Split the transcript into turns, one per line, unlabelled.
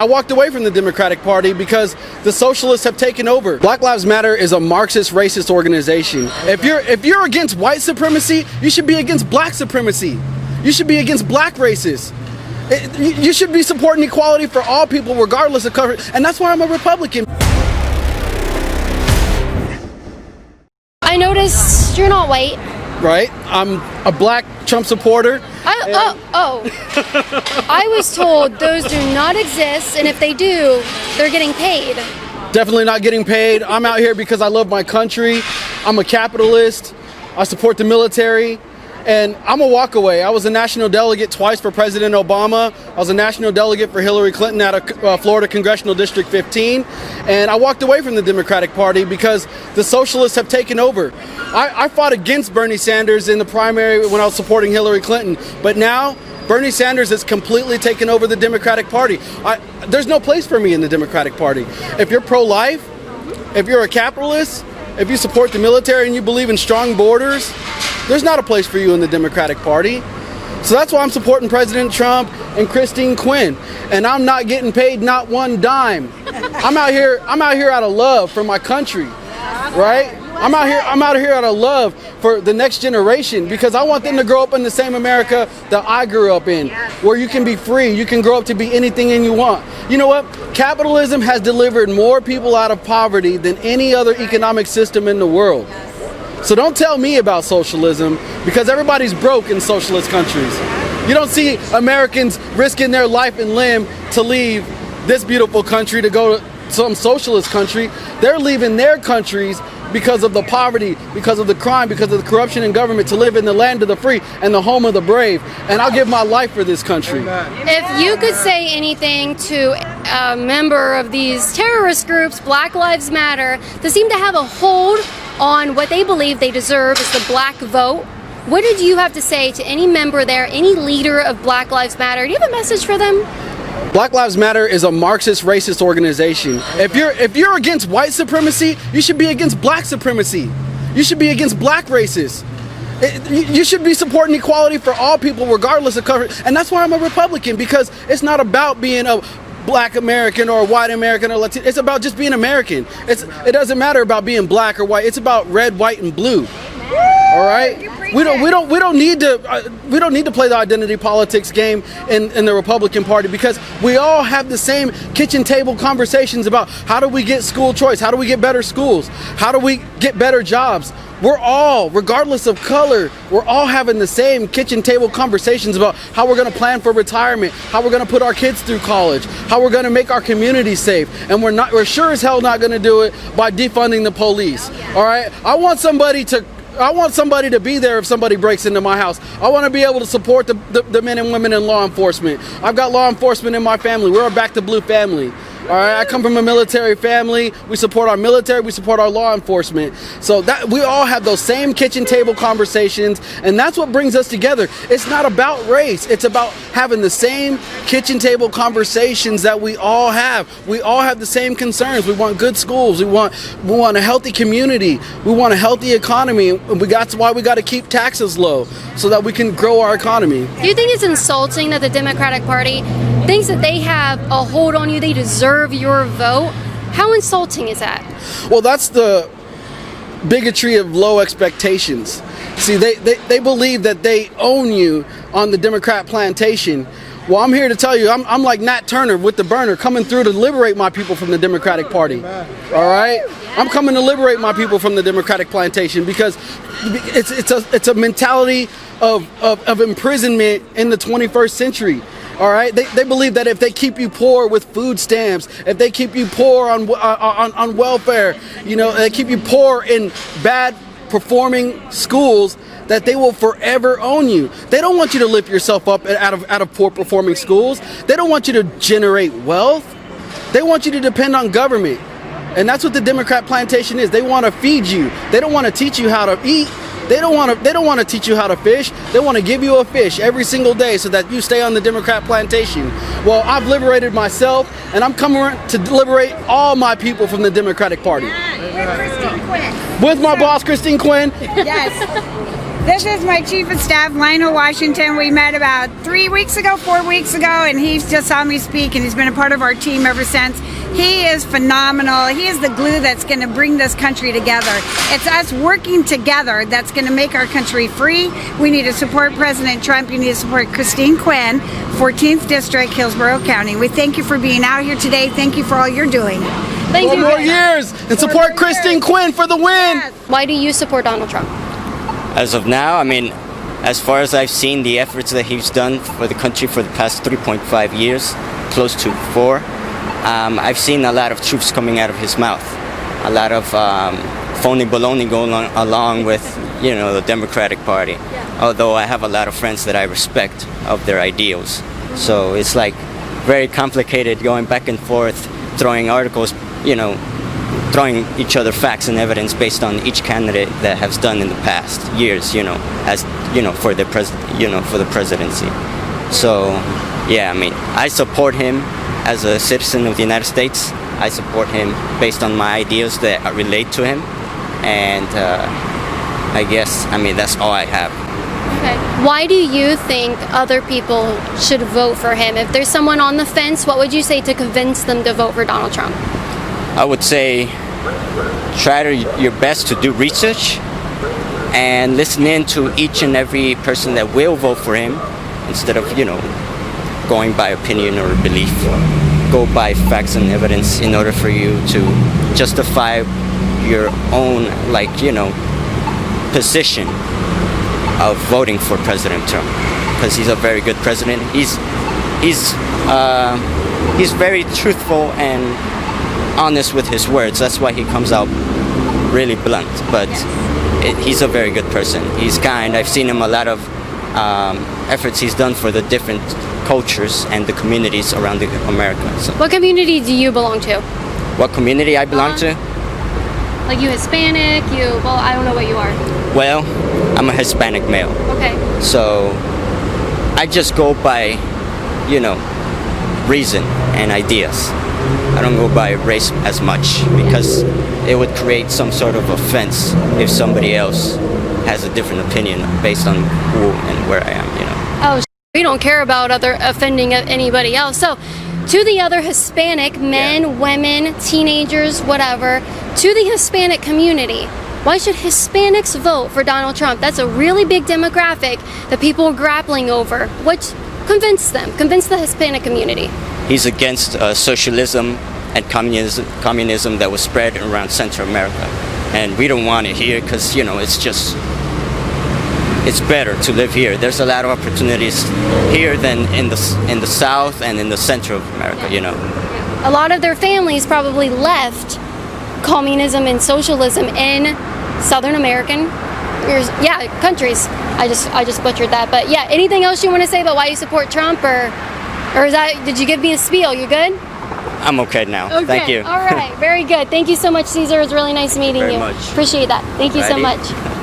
I walked away from the Democratic Party because the socialists have taken over. Black Lives Matter is a Marxist, racist organization. If you're against white supremacy, you should be against black supremacy. You should be against black racists. You should be supporting equality for all people, regardless of color. And that's why I'm a Republican.
I noticed you're not white.
Right? I'm a black Trump supporter.
I was told those do not exist, and if they do, they're getting paid.
Definitely not getting paid. I'm out here because I love my country. I'm a capitalist. I support the military. And I'm a walk away. I was a national delegate twice for President Obama. I was a national delegate for Hillary Clinton out of Florida Congressional District 15. And I walked away from the Democratic Party because the socialists have taken over. I fought against Bernie Sanders in the primary when I was supporting Hillary Clinton. But now Bernie Sanders has completely taken over the Democratic Party. There's no place for me in the Democratic Party. If you're pro-life, if you're a capitalist, if you support the military and you believe in strong borders, there's not a place for you in the Democratic Party. So that's why I'm supporting President Trump and Christine Quinn. And I'm not getting paid not one dime. I'm out here out of love for my country, right? I'm out here out of love for the next generation because I want them to grow up in the same America that I grew up in, where you can be free, you can grow up to be anything you want. You know what? Capitalism has delivered more people out of poverty than any other economic system in the world. So don't tell me about socialism because everybody's broke in socialist countries. You don't see Americans risking their life and limb to leave this beautiful country to go to some socialist country. They're leaving their countries because of the poverty, because of the crime, because of the corruption in government to live in the land of the free and the home of the brave. And I'll give my life for this country.
If you could say anything to a member of these terrorist groups, Black Lives Matter, that seem to have a hold on what they believe they deserve is the black vote, what did you have to say to any member there, any leader of Black Lives Matter? Do you have a message for them?
Black Lives Matter is a Marxist, racist organization. If you're against white supremacy, you should be against black supremacy. You should be against black racists. You should be supporting equality for all people, regardless of color. And that's why I'm a Republican, because it's not about being a black American or a white American or Latino. It's about just being American. It doesn't matter about being black or white. It's about red, white, and blue. All right. We don't need to play the identity politics game in the Republican Party, because we all have the same kitchen table conversations about how do we get school choice, how do we get better schools, how do we get better jobs. We're all, regardless of color, we're all having the same kitchen table conversations about how we're going to plan for retirement, how we're going to put our kids through college, how we're going to make our community safe. And we're sure as hell not going to do it by defunding the police. All right. I want somebody to be there if somebody breaks into my house. I want to be able to support the men and women in law enforcement. I've got law enforcement in my family. We're a Back to Blue family. All right, I come from a military family. We support our military. We support our law enforcement. So that we all have those same kitchen table conversations, and that's what brings us together. It's not about race. It's about having the same kitchen table conversations that we all have. We all have the same concerns. We want good schools. We want a healthy community. We want a healthy economy. And that's why we got to keep taxes low so that we can grow our economy.
Do you think it's insulting that the Democratic Party thinks that they have a hold on you, they deserve your vote? How insulting is that?
Well, that's the bigotry of low expectations. See, they believe that they own you on the Democrat plantation. Well, I'm here to tell you, I'm like Nat Turner with the burner, coming through to liberate my people from the Democratic Party. All right? I'm coming to liberate my people from the Democratic plantation, because it's a mentality of imprisonment in the 21st century. All right, they believe that if they keep you poor with food stamps, if they keep you poor on welfare, you know, they keep you poor in bad performing schools, that they will forever own you. They don't want you to lift yourself up out of poor performing schools. They don't want you to generate wealth. They want you to depend on government. And that's what the Democrat plantation is. They want to feed you. They don't want to teach you how to eat. They don't want to teach you how to fish. They want to give you a fish every single day so that you stay on the Democrat plantation. Well, I've liberated myself, and I'm coming to liberate all my people from the Democratic Party.
With Christine Quinn.
With my boss, Christine Quinn.
Yes. This is my Chief of Staff, Lionel Washington. We met about 3 weeks ago, 4 weeks ago, and he just saw me speak, and he's been a part of our team ever since. He is phenomenal. He is the glue that's going to bring this country together. It's us working together that's going to make our country free. We need to support President Trump. You need to support Christine Quinn, 14th District, Hillsborough County. We thank you for being out here today. Thank you for all you're doing.
Thank
4
you.
more years and support Christine Quinn for the win.
Yes.
Why do you support Donald Trump?
As of now, I mean, as far as I've seen the efforts that he's done for the country for the past 3.5 years, close to 4, I've seen a lot of truths coming out of his mouth. A lot of phony baloney going along with, you know, the Democratic Party. Yeah. Although I have a lot of friends that I respect of their ideals. So it's like very complicated going back and forth, throwing articles, you know, throwing each other facts and evidence based on each candidate that has done in the past years, you know, as you know, for the for the presidency. So, yeah, I mean, I support him as a citizen of the United States. I support him based on my ideas that relate to him, and I guess, I mean, that's all I have.
Okay. Why do you think other people should vote for him? If there's someone on the fence, what would you say to convince them to vote for Donald Trump?
I would say try your best to do research and listen in to each and every person that will vote for him instead of, you know, going by opinion or belief. Go by facts and evidence in order for you to justify your own, like, you know, position of voting for President Trump, because he's a very good president. He's very truthful and honest with his words. That's why he comes out really blunt, but he's a very good person. He's kind. I've seen him a lot of efforts he's done for the different cultures and the communities around America. So.
What community do you belong to?
What community I belong to?
Like you Hispanic, well, I don't know what you are.
Well, I'm a Hispanic male.
Okay.
So I just go by, you know, reason and ideas. I don't go by race as much because it would create some sort of offense if somebody else has a different opinion based on who and where I am, you know.
Oh, we don't care about offending anybody else. So, to the other Hispanic men, women, teenagers, whatever, to the Hispanic community, why should Hispanics vote for Donald Trump? That's a really big demographic that people are grappling over. What convince them? Convince the Hispanic community.
He's against socialism and communism that was spread around Central America, and we don't want it here because, you know, it's better to live here. There's a lot of opportunities here than in the South and in the Central of America, you know.
A lot of their families probably left communism and socialism in Southern American countries. I just butchered that, but yeah. Anything else you want to say about why you support Trump, or is that, did you give me a spiel? You good?
I'm okay now.
Okay.
Thank you.
All right. Very good. Thank you so much, Caesar. It was really nice meeting you.
Very much.
Appreciate that. Thank you so
Alrighty.
much.